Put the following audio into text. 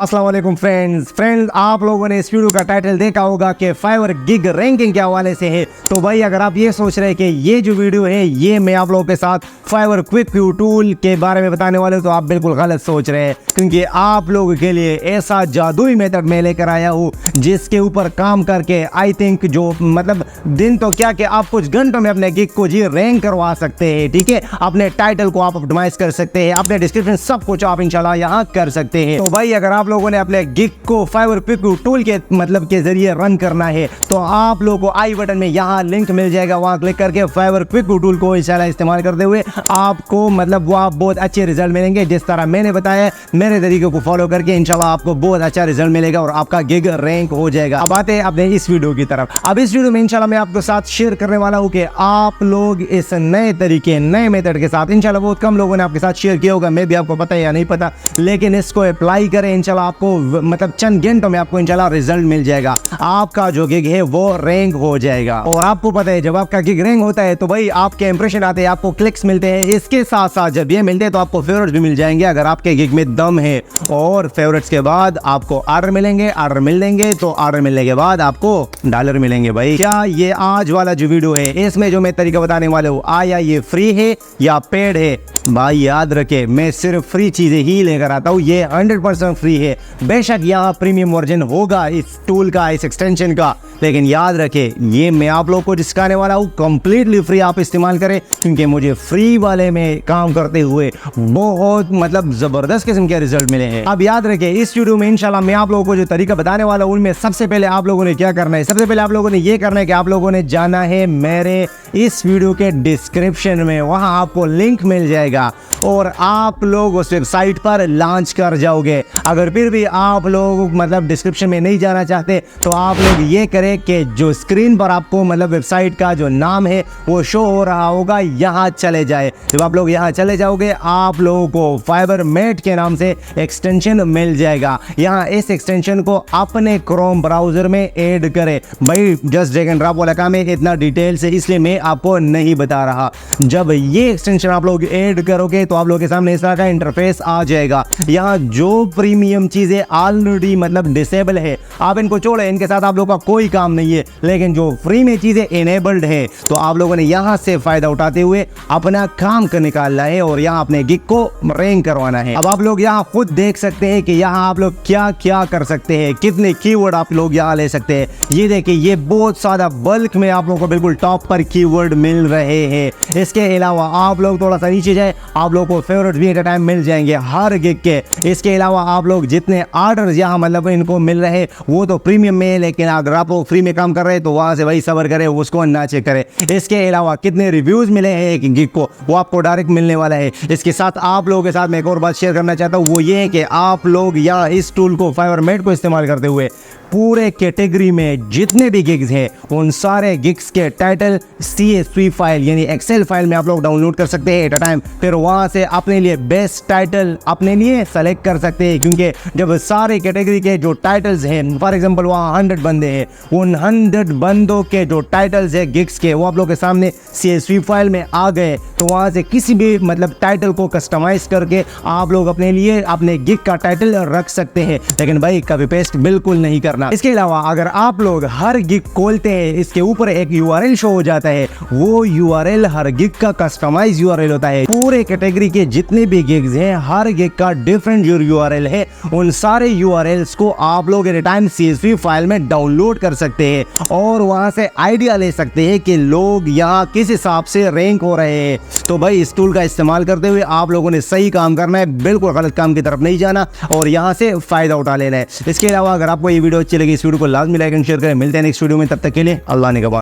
अस्सलाम वालेकुम फ्रेंड्स, आप लोगों ने इस वीडियो का टाइटल देखा होगा कि फाइवर गिग रैंकिंग के हवाले से है। तो भाई अगर आप ये सोच रहे हैं कि ये जो वीडियो है ये मैं आप लोगों के साथ फाइवर क्विक व्यू टूल के बारे में बताने वाले हूं, तो आप बिल्कुल गलत सोच रहे हैं, क्योंकि आप लोगों के लिए ऐसा जादुई मेथड मैं लेकर आया हूँ जिसके ऊपर काम करके आई थिंक जो मतलब दिन तो क्या कि आप कुछ घंटों में अपने गिग को जी रैंक करवा सकते हैं। ठीक है, अपने टाइटल को आप ऑप्टिमाइज कर सकते हैं, अपने डिस्क्रिप्शन सब कुछ आप इंशाल्लाह यहाँ कर सकते हैं। तो भाई अगर आप लोगों ने अपने गिग को फाइवर क्विक व्यू टूल के मतलब के जरिए रन करना है तो आप लोगों को आई बटन में यहाँ लिंक मिल जाएगा, वहां क्लिक करके फाइवर क्विक व्यू टूल को इंशाल्लाह इस्तेमाल करते हुए आपको मतलब वो आप बहुत अच्छे रिजल्ट मिलेंगे। जिस तरह मैंने बताया मेरे तरीके को फॉलो करके इंशाल्लाह आपको बहुत अच्छा रिजल्ट मिलेगा और आपका गिग रैंक हो जाएगा। अब आते हैं अपने इस वीडियो की तरफ। अब इस वीडियो में इंशाल्लाह मैं आपके साथ शेयर करने वाला हूँ कि आप लोग इस नए तरीके नए मेथड के साथ इंशाल्लाह बहुत कम लोगों ने आपके साथ शेयर किया होगा, मैं भी आपको पता है या नहीं पता, लेकिन इसको अप्लाई करें इंशाल्लाह आपको मतलब चंद घंटों में आपको इंशाल्लाह रिजल्ट मिल जाएगा, आपका जो गिग है वो रैंक हो जाएगा। और आपको पता है जब आपका गिग रैंक होता है तो भाई आपके इंप्रेशन आते हैं, आपको क्लिक्स मिलते हैं, इसके साथ साथ जब ये मिलते हैं तो आपको फेवरेट्स भी मिल जाएंगे अगर आपके गिग में दम है। और फेवरेट्स के बाद आपको ऑर्डर मिलेंगे, ऑर्डर मिल देंगे तो ऑर्डर मिलने के बाद आपको डॉलर मिलेंगे। भाई क्या ये आज वाला जो वीडियो है इसमें जो मैं तरीका बताने वाले हूँ आया ये फ्री है या पेड है? भाई याद रखे मैं सिर्फ फ्री चीजें ही लेकर आता हूँ, ये 100% फ्री है। बेशक यहाँ प्रीमियम वर्जन होगा इस टूल का, इस एक्सटेंशन का, लेकिन याद रखे ये मैं आप लोग को सिखाने वाला हूँ कंप्लीटली फ्री, आप इस्तेमाल करें, क्योंकि मुझे फ्री वाले में काम करते हुए बहुत मतलब जबरदस्त किस्म के रिजल्ट मिले हैं। अब याद रखे इस वीडियो में इंशाल्लाह मैं आप लोगों को जो तरीका बताने वाला हूँ उनमें सबसे पहले आप लोगों ने क्या करना है, सबसे पहले आप लोगों ने ये करना है कि आप लोगों ने जाना है मेरे इस वीडियो के डिस्क्रिप्शन में, वहां आपको लिंक मिल जाएगा और आप लोग उस वेबसाइट पर लॉन्च कर जाओगे। अगर फिर भी आप लोग मतलब डिस्क्रिप्शन में नहीं जाना चाहते तो आप लोग ये करें कि जो स्क्रीन पर आपको मतलब वेबसाइट का जो नाम है वो शो हो रहा होगा, यहाँ चले जाए। जब आप लोग यहाँ चले जाओगे आप लोगों को फाइबर मेट के नाम से एक्सटेंशन मिल जाएगा। यहाँ इस एक्सटेंशन को अपने क्रोम ब्राउजर में ऐड करें। भाई जस्ट ड्रैग एंड ड्रॉप वाला काम है, इतना डिटेल से इसलिए मैं आपको नहीं बता रहा। जब ये एक्सटेंशन आप लोग ऐड करोगे तो आप लोगों के सामने इस तरह का इंटरफेस आ जाएगा। यहाँ जो प्रीमियम चीजें ऑलरेडी मतलब डिसेबल है आप इनको छोड़े, इनके साथ आप लोगों का कोई काम नहीं है, लेकिन जो फ्री में चीजें इनेबल्ड है तो आप लोगों ने यहाँ से फायदा उठाते हुए अपना काम कर निकालना है और यहाँ अपने गिग को रैंक करवाना है। अब आप लोग यहाँ खुद देख सकते हैं कि यहाँ आप लोग क्या क्या कर सकते हैं, कितने कीवर्ड आप लोग यहाँ ले सकते हैं। ये देखिए ये बहुत सारा बल्क में आप लोगों को बिल्कुल टॉप पर कीवर्ड मिल रहे हैं। इसके अलावा आप लोग थोड़ा सा नीचे जाए, आप लोग को फेवरेट भी एट अ टाइम मिल जाएंगे हर गिग के। इसके अलावा आप लोग जितने ऑर्डर्स यहाँ मतलब इनको मिल रहे हैं वो तो प्रीमियम में है, लेकिन अगर आप लोग फ्री में काम कर रहे हैं तो वहां से भाई सबर करे, उसको ना चेक करे। इसके अलावा कितने रिव्यूज मिले हैं एक गिग को वो आपको डायरेक्ट मिलने वाला है। इसके साथ आप लोगों के साथ मैं एक और बात शेयर करना चाहता हूँ, वो ये है कि आप लोग यहाँ इस टूल को फाइवर मेट को इस्तेमाल करते हुए पूरे कैटेगरी में जितने भी गिग्स हैं उन सारे गिग्स के टाइटल CSV फाइल यानी एक्सेल फाइल में आप लोग डाउनलोड कर सकते हैं एट अ टाइम। फिर वहां से अपने लिए बेस्ट टाइटल अपने लिए सेलेक्ट कर सकते हैं, क्योंकि जब सारे कैटेगरी के जो टाइटल्स हैं फॉर एग्जांपल वहाँ 100 बंदे हैं, उन 100 बंदों के जो टाइटल्स है गिग्स के वो आप लोग के सामने CSV फाइल में आ गए, तो वहाँ से किसी भी मतलब टाइटल को कस्टमाइज करके आप लोग अपने लिए अपने गिग का टाइटल रख सकते हैं, लेकिन भाई कॉपी पेस्ट बिल्कुल नहीं करना। इसके अलावा अगर आप लोग हर गिग खोलते हैं इसके ऊपर एक URL शो हो जाता है, वो URL हर गिग का कस्टमाइज URL होता है। पूरे कैटेगरी के जितने भी गिग्स हैं हर गिग का डिफरेंट URL है, उन सारे URLs को आप लोग एट टाइम CSV फाइल में डाउनलोड कर सकते हैं और वहां से आइडिया ले सकते हैं कि लोग यहाँ किस हिसाब से रैंक हो रहे हैं। तो भाई इस टूल का इस्तेमाल करते हुए आप लोगों ने सही काम करना है, बिल्कुल गलत काम की तरफ नहीं जाना और यहाँ से फायदा उठा लेना है। इसके अलावा अगर आपको ये वीडियो अच्छी लगी इस वीडियो को लाजमी लाइक एंड शेयर करें। मिलते हैं नेक्स्ट वीडियो में, तब तक के लिए अल्लाह निगहबान।